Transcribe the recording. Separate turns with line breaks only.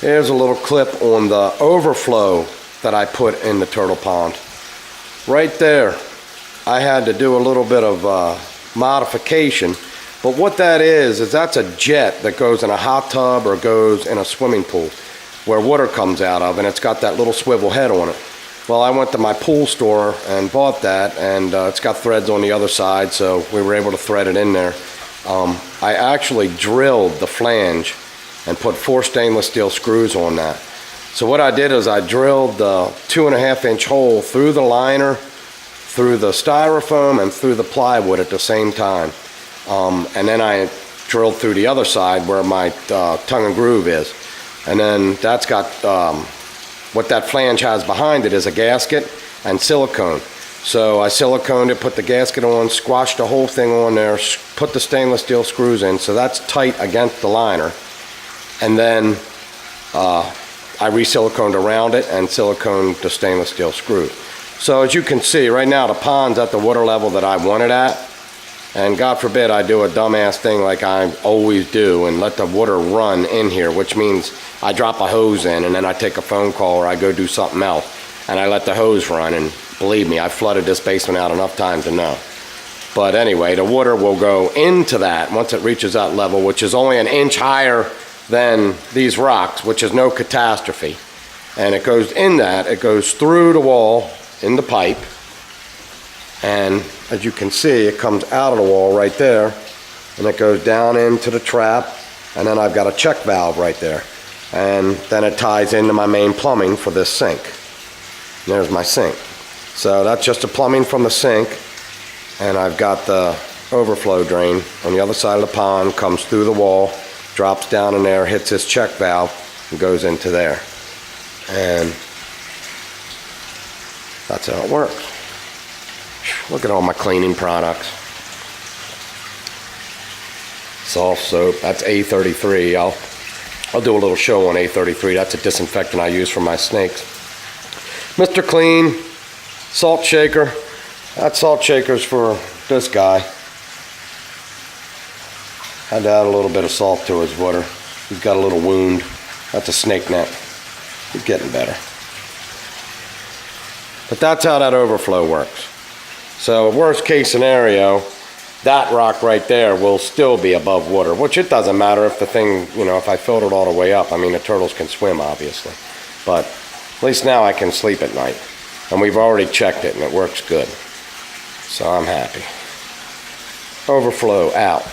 Here's a little clip on the overflow that I put in the turtle pond. Right there, I had to do a little bit of modification, but what that is that's a jet that goes in a hot tub or goes in a swimming pool where water comes out of, and it's got that little swivel head on it. Well, I went to my pool store and bought that, and it's got threads on the other side, so we were able to thread it in there. I actually drilled the flange and put 4 stainless steel screws on that. So what I did is I drilled the 2.5-inch hole through the liner, through the styrofoam, and through the plywood at the same time. And then I drilled through the other side where my tongue and groove is. And then that's got, what that flange has behind it is a gasket and silicone. So I siliconed it, put the gasket on, squashed the whole thing on there, put the stainless steel screws in, so that's tight against the liner. And then I re-siliconed around it and siliconed the stainless steel screw. So as you can see, right now the pond's at the water level that I want it at. And God forbid I do a dumbass thing like I always do and let the water run in here, which means I drop a hose in and then I take a phone call or I go do something else and I let the hose run, and believe me, I've flooded this basement out enough times to know. But anyway, the water will go into that once it reaches that level, which is only 1 inch higher than these rocks, which is no catastrophe. And it goes in that, it goes through the wall in the pipe, and as you can see, it comes out of the wall right there, and it goes down into the trap, and then I've got a check valve right there, and then it ties into my main plumbing for this sink. And there's my sink. So that's just the plumbing from the sink, and I've got the overflow drain on the other side of the pond, comes through the wall, drops down in there, hits this check valve, and goes into there. And that's how it works. Look at all my cleaning products. Soft soap, that's A33. I'll do a little show on A33. That's a disinfectant I use for my snakes. Mr. Clean salt shaker. That salt shaker's for this guy. Had to add a little bit of salt to his water. He's got a little wound. That's a snake net. He's getting better. But that's how that overflow works. So worst case scenario, that rock right there will still be above water, which it doesn't matter if the thing, if I filled it all the way up. I mean, the turtles can swim, obviously. But at least now I can sleep at night. And we've already checked it and it works good. So I'm happy. Overflow out.